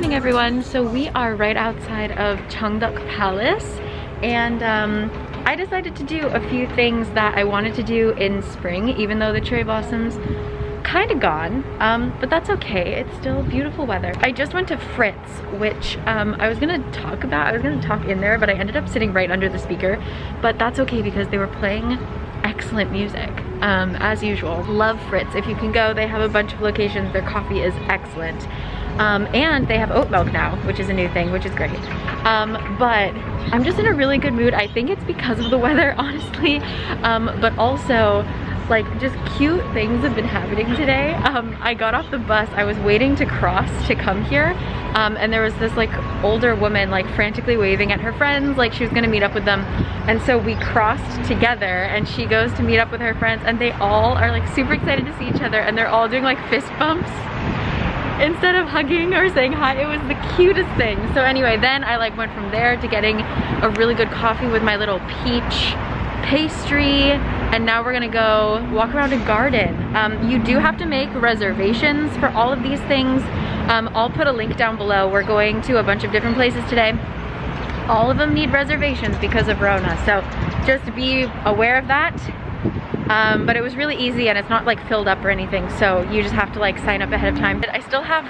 morning, everyone. So we are right outside of Changdeokgung Palace, and I decided to do a few things that I wanted to do in spring, even though the cherry blossoms kind of gone, but that's okay. It's still beautiful weather. I just went to Fritz, which I was gonna talk about. I was gonna talk in there, but I ended up sitting right under the speaker, but that's okay because they were playing excellent music, as usual. Love Fritz. If you can go, they have a bunch of locations. Their coffee is excellent. And they have oat milk now, which is a new thing, which is great. But I'm just in a really good mood. I think it's because of the weather, honestly, but also like just cute things have been happening today. I got off the bus, I was waiting to cross to come here, and there was this like older woman like frantically waving at her friends like she was gonna meet up with them, and so we crossed together and she goes to meet up with her friends and they all are like super excited to see each other and they're all doing like fist bumps instead of hugging or saying hi. It was the cutest thing. So anyway, then I like went from there to getting a really good coffee with my little peach pastry, and now we're gonna go walk around a garden. You do have to make reservations for all of these things. I'll put a link down below. We're going to a bunch of different places today. All of them need reservations because of Rona, so just be aware of that. But it was really easy and it's not like filled up or anything, so you just have to like sign up ahead of time. But I still have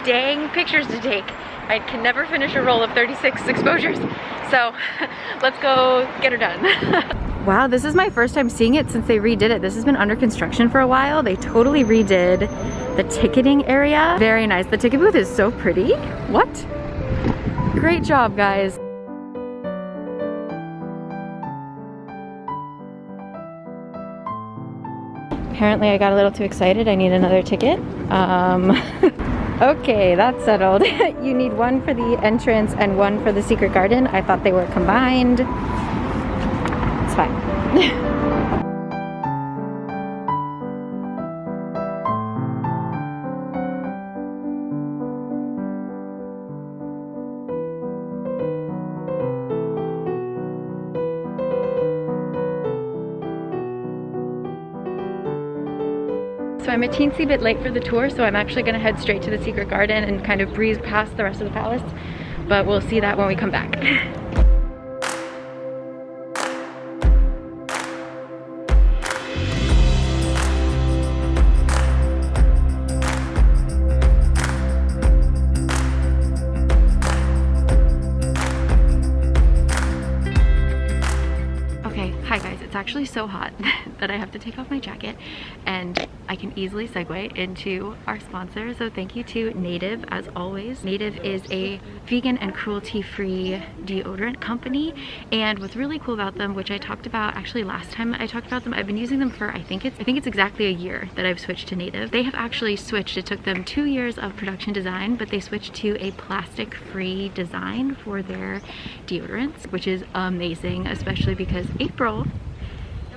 dang pictures to take. I can never finish a roll of 36 exposures, so let's go get her done. Wow, this is my first time seeing it since they redid it. This has been under construction for a while. They totally redid the ticketing area. Very nice. The ticket booth is so pretty. What? Great job, guys. Apparently I got a little too excited. I need another ticket. Okay, that's settled. You need one for the entrance and one for the secret garden. I thought they were combined. It's fine. So I'm a teensy bit late for the tour, so I'm actually gonna head straight to the secret garden and kind of breeze past the rest of the palace, but we'll see that when we come back. Okay, hi guys, it's actually so hot that I have to take off my jacket, and I can easily segue into our sponsor. So thank you to Native, as always. Native is a vegan and cruelty-free deodorant company, and what's really cool about them, which I talked about actually last time I talked about them, I've been using them for I think it's exactly a year that I've switched to Native. They have actually switched. It took them 2 years of production design, but they switched to a plastic-free design for their deodorants, which is amazing, especially because April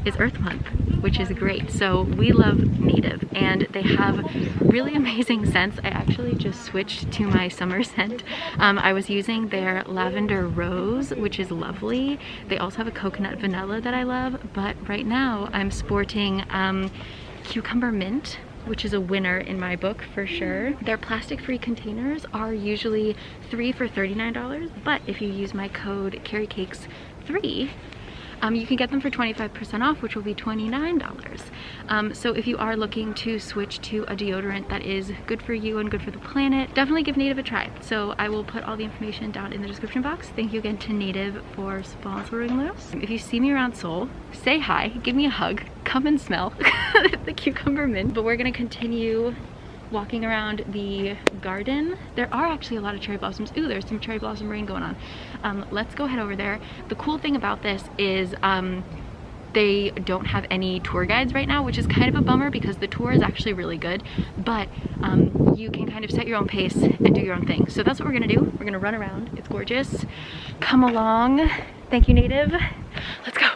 is Earth Month, which is great. So we love Native, and they have really amazing scents. I actually just switched to my summer scent. I was using their lavender rose, which is lovely. They also have a coconut vanilla that I love, but right now I'm sporting cucumber mint, which is a winner in my book for sure. Their plastic-free containers are usually 3 for $39, but if you use my code CARICAKES3, you can get them for 25% off, which will be $29. So if you are looking to switch to a deodorant that is good for you and good for the planet, definitely give Native a try. So I will put all the information down in the description box. Thank you again to Native for sponsoring this. If you see me around Seoul, say hi, give me a hug, come and smell the cucumber mint. But we're gonna continue walking around the garden. There are actually a lot of cherry blossoms. Ooh, there's some cherry blossom rain going on. Let's go head over there. The cool thing about this is they don't have any tour guides right now, which is kind of a bummer because the tour is actually really good, but you can kind of set your own pace and do your own thing. So that's what we're gonna do. We're gonna run around. It's gorgeous. Come along. Thank you, Native. Let's go.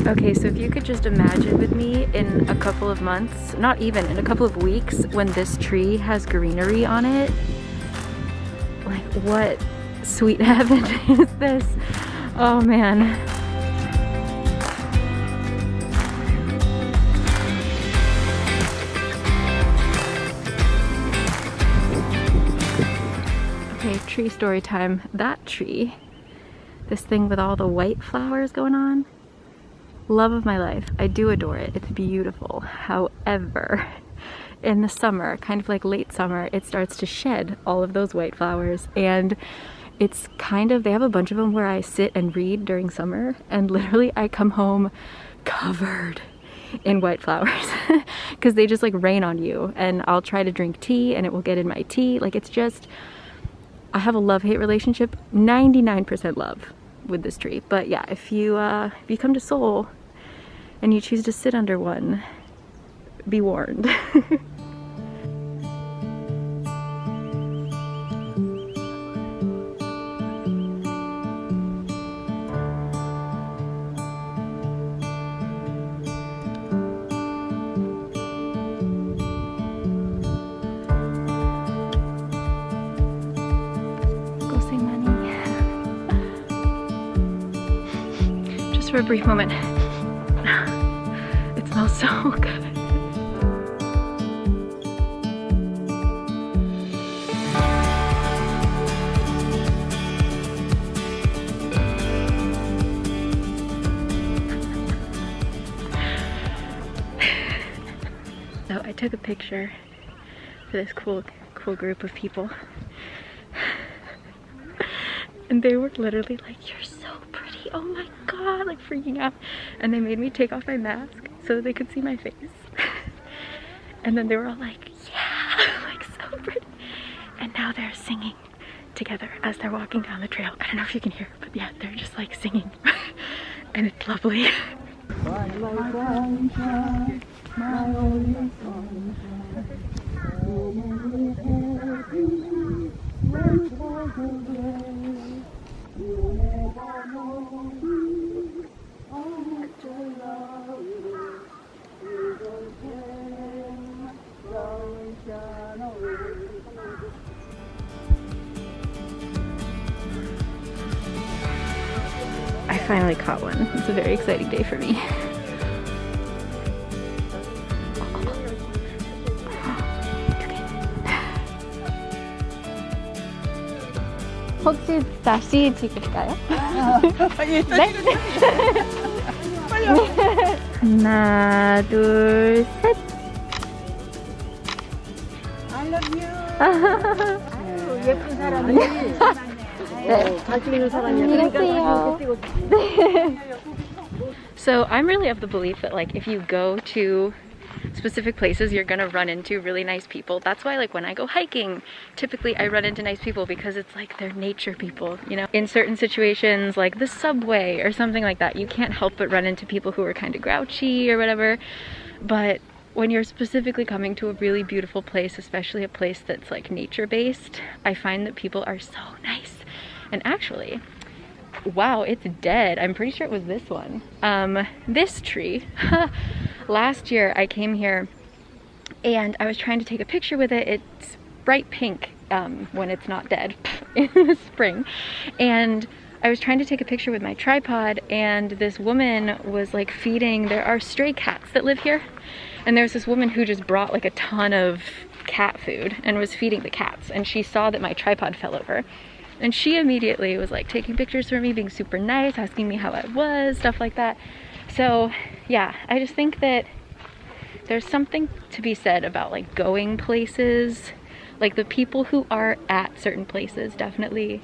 Okay, so if you could just imagine with me in a couple of months, not even, in a couple of weeks, when this tree has greenery on it, like what sweet heaven is this? Oh man. Okay, tree story time. That tree, this thing with all the white flowers going on, love of my life. I do adore it. It's beautiful. However, in the summer, kind of like late summer, it starts to shed all of those white flowers, and it's kind of, they have a bunch of them where I sit and read during summer, and literally I come home covered in white flowers because they just like rain on you, and I'll try to drink tea and it will get in my tea. Like, it's just, I have a love-hate relationship, 99% love with this tree. But yeah, if you come to Seoul and you choose to sit under one, be warned. Go say money. Just for a brief moment. It smells so good. So I took a picture for this cool group of people, and they were literally like, "You're so pretty, oh my god," like freaking out. And they made me take off my mask so they could see my face. And then they were all like, "Yeah," like so pretty. And now they're singing together as they're walking down the trail. I don't know if you can hear, but yeah, they're just like singing. And it's lovely. I finally caught one. It's a very exciting day for me. 혹시 다시 찍을까요? 네? 하나, 둘, 셋. I love you. 아유, 예쁜 사람이. 네. 잘 찍는 사람이야. 안녕하세요. 네. So I'm really of the belief that like if you go to specific places, you're gonna run into really nice people. That's why like when I go hiking, typically I run into nice people because it's like they're nature people, you know? In certain situations like the subway or something like that, you can't help but run into people who are kind of grouchy or whatever. But when you're specifically coming to a really beautiful place, especially a place that's like nature-based, I find that people are so nice. And actually, wow, it's dead. I'm pretty sure it was this one. This tree. Last year I came here and I was trying to take a picture with it. It's bright pink when it's not dead in the spring. And I was trying to take a picture with my tripod, and this woman was like feeding, there are stray cats that live here. And there's this woman who just brought like a ton of cat food and was feeding the cats. And she saw that my tripod fell over. And she immediately was like taking pictures for me, being super nice, asking me how I was, stuff like that. So yeah, I just think that there's something to be said about like going places, like the people who are at certain places definitely,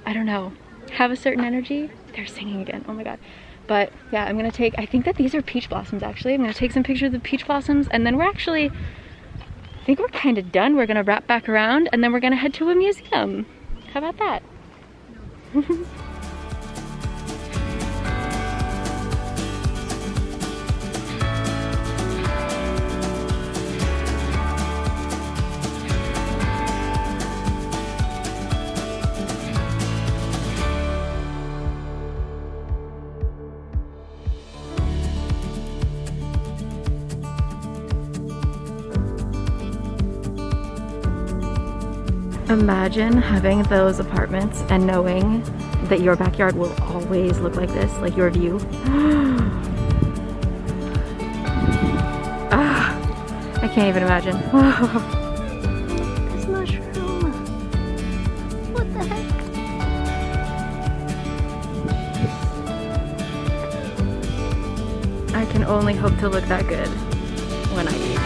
I don't know, have a certain energy. They're singing again, oh my god. But yeah, I'm gonna take, I think that these are peach blossoms actually. I'm gonna take some pictures of the peach blossoms, and then we're actually, I think we're kind of done. We're gonna wrap back around and then we're gonna head to a museum. How about that? Imagine having those apartments and knowing that your backyard will always look like this, like your view. I can't even imagine. This mushroom. What the heck? I can only hope to look that good when I age.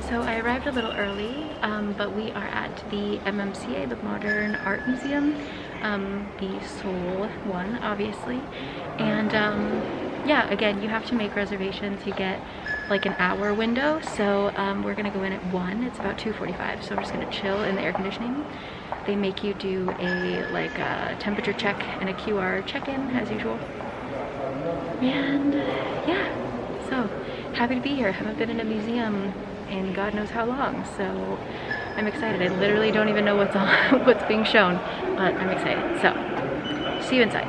So I arrived a little early, but we are at the MMCA, the Modern Art Museum, the Seoul one, obviously. And yeah, again, you have to make reservations. You get like an hour window. So we're gonna go in at 1. It's about 2:45. So I'm just gonna chill in the air conditioning. They make you do a temperature check and a QR check-in as usual. And yeah, so happy to be here. Haven't been in a museum in God knows how long, so I'm excited. I literally don't even know what's on, what's being shown, but I'm excited. So, see you inside.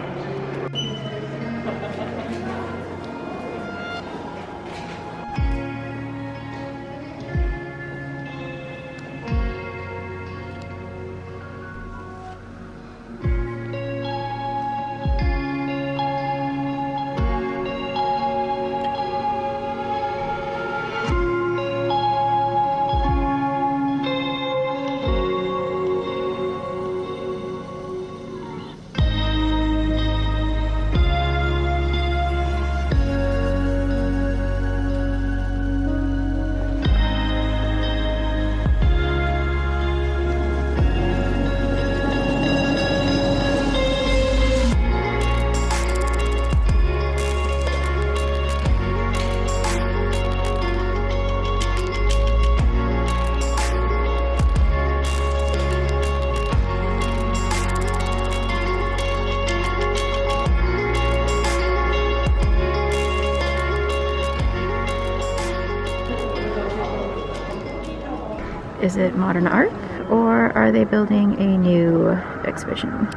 Is it modern art, or are they building a new exhibition?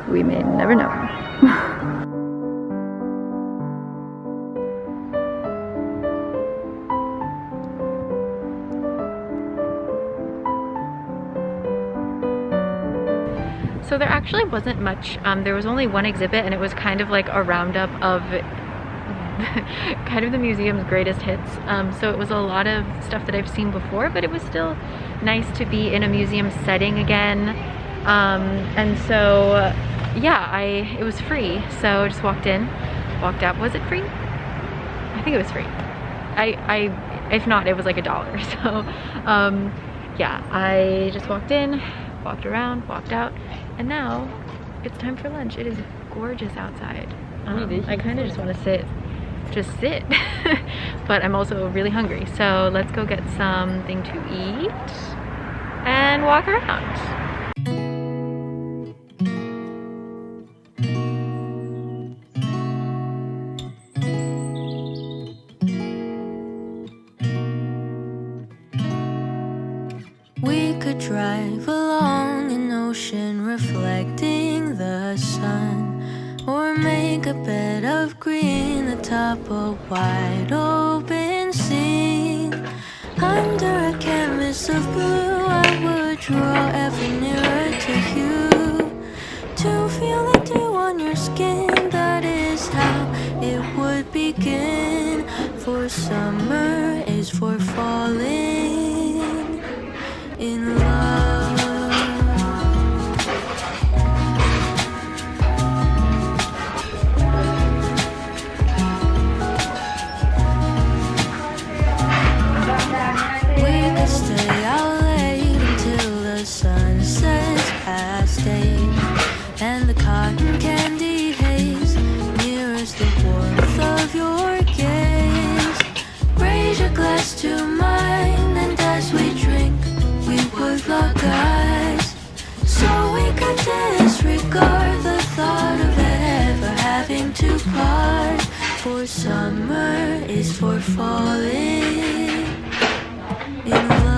We may never know. So there actually wasn't much. There was only one exhibit, and it was kind of like a roundup of kind of the museum's greatest hits. So it was a lot of stuff that I've seen before, but it was still nice to be in a museum setting again. And so yeah, it was free. So I just walked in, walked out. Was it free? I think it was free. If not, it was like $1. So yeah, I just walked in, walked around, walked out, and now it's time for lunch. It is gorgeous outside. I kind of just want to sit, but I'm also really hungry. So let's go get something to eat and walk around. We could drive along an ocean reflecting the sun, or make a bed of green atop a wide open scene. Under a canvas of blue, I would draw ever nearer to you, to feel the dew on your skin. That is how it would begin. For summer is for falling in love. And the cotton candy haze mirrors the warmth of your gaze. Raise your glass to mine and apart. For summer is for falling in love.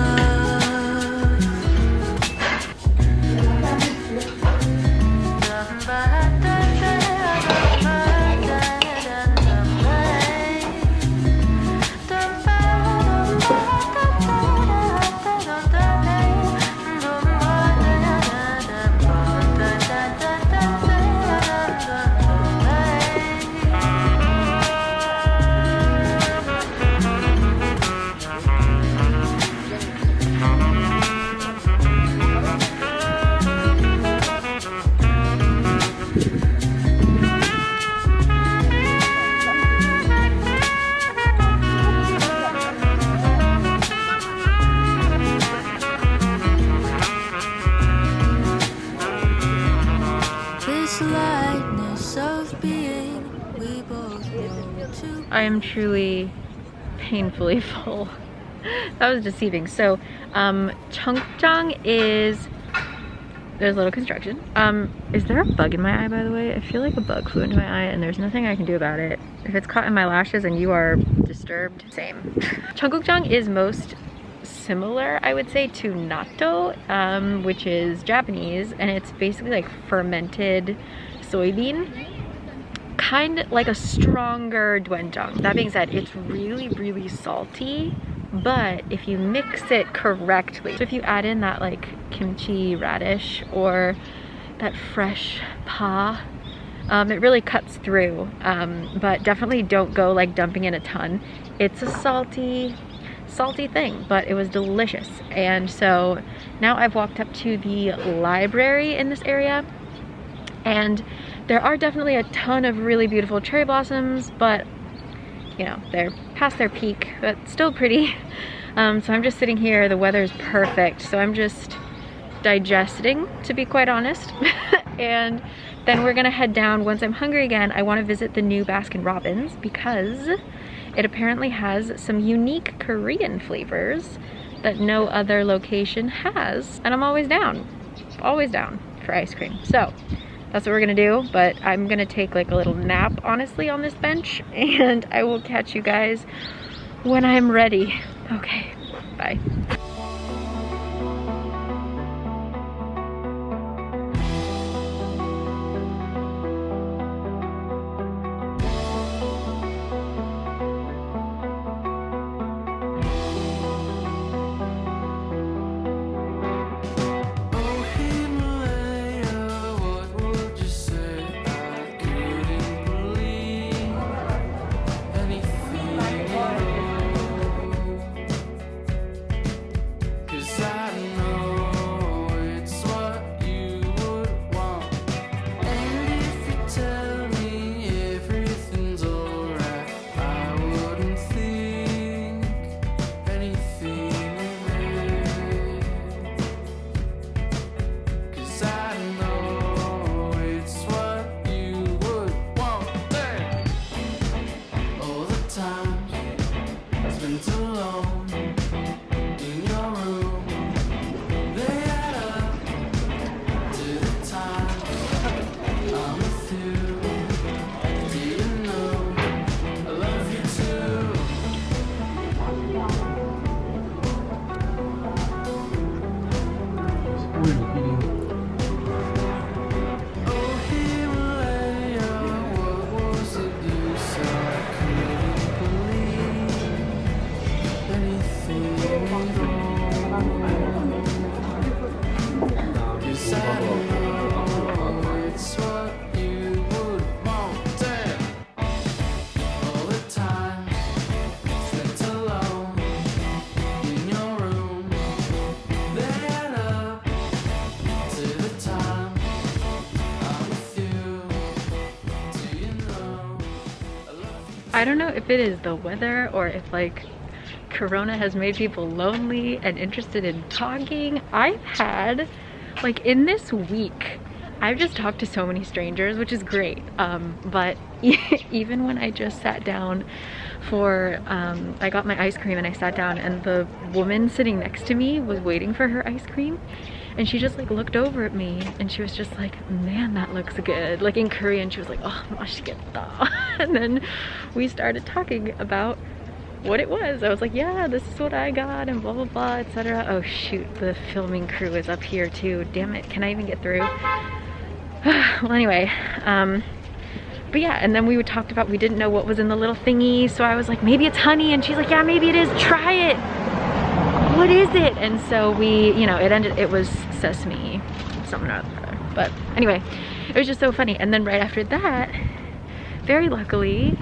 I am truly painfully full. That was deceiving. So Changdeokgung is, there's a little construction. Is there a bug in my eye, by the way? I feel like a bug flew into my eye and there's nothing I can do about it. If it's caught in my lashes and you are disturbed, same. Changdeokgung is most similar, I would say, to natto, which is Japanese, and it's basically like fermented soybean, kind of like a stronger doenjang. That being said, it's really, really salty, but if you mix it correctly, so if you add in that like kimchi radish or that fresh pa, it really cuts through, but definitely don't go like dumping in a ton. It's a salty thing, but it was delicious. And so now I've walked up to the library in this area, and there are definitely a ton of really beautiful cherry blossoms, but you know, they're past their peak, but still pretty. So I'm just sitting here, the weather is perfect, so I'm just digesting, to be quite honest. And then we're gonna head down. Once I'm hungry again, I want to visit the new Baskin Robbins because it apparently has some unique Korean flavors that no other location has, and I'm always down for ice cream. So that's what we're gonna do, but I'm gonna take like a little nap, honestly, on this bench, and I will catch you guys when I'm ready. Okay, bye. I don't know if it is the weather or if like Corona has made people lonely and interested in talking. I've had, like, in this week, I've just talked to so many strangers, which is great. But even when I just sat down for, I got my ice cream and I sat down and the woman sitting next to me was waiting for her ice cream. and she just like looked over at me and she was just like, man, that looks good. Like in Korean, she was like, oh, 맛있겠다. And then we started talking about what it was. I was like, yeah, this is what I got and blah blah blah, etc. Oh shoot, the filming crew is up here too. Damn it, can I even get through? Well, anyway, but yeah, and then we talked about, we didn't know what was in the little thingy, so I was like, maybe it's honey, and she's like, yeah, maybe it is, try it. What is it? And so we, you know, it was sesame, something or other. But anyway, it was just so funny. And then right after that, very luckily,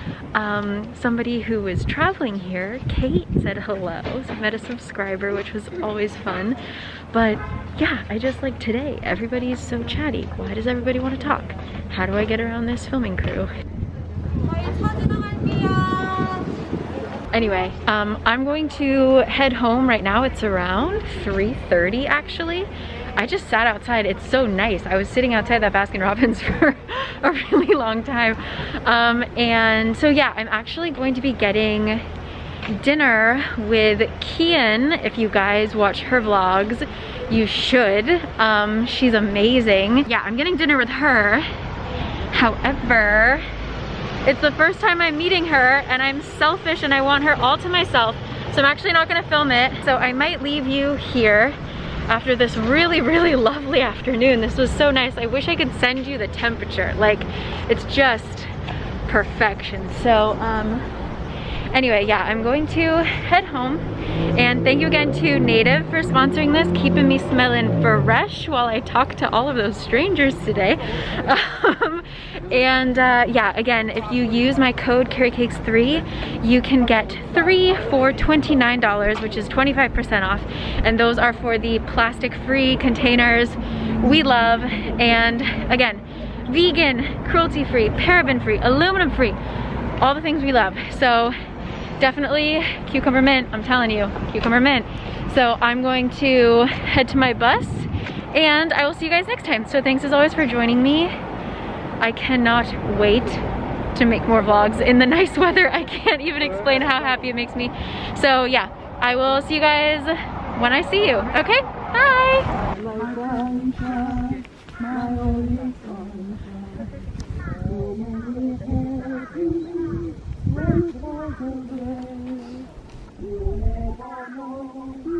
somebody who was traveling here, Kate, said hello. So I met a subscriber, which was always fun. But yeah, I just like today, everybody's so chatty. Why does everybody want to talk? How do I get around this filming crew? Anyway, I'm going to head home right now. It's around 3:30 actually. I just sat outside. It's so nice. I was sitting outside that Baskin Robbins for a really long time. And so yeah, I'm actually going to be getting dinner with Kian. If you guys watch her vlogs, you should. She's amazing. Yeah, I'm getting dinner with her. However, it's the first time I'm meeting her and I'm selfish and I want her all to myself. So I'm actually not gonna film it. So I might leave you here after this really, really lovely afternoon. This was so nice. I wish I could send you the temperature. Like, it's just perfection. So anyway, yeah, I'm going to head home. And thank you again to Native for sponsoring this, keeping me smelling fresh while I talk to all of those strangers today. Yeah, again, if you use my code CariCakes3, you can get 3 for $29, which is 25% off. And those are for the plastic-free containers we love. And again, vegan, cruelty-free, paraben-free, aluminum-free, all the things we love. So definitely cucumber mint, I'm telling you, cucumber mint. So I'm going to head to my bus and I will see you guys next time. So thanks as always for joining me. I cannot wait to make more vlogs in the nice weather. I can't even explain how happy it makes me. So yeah, I will see you guys when I see you. Okay, bye. You never know.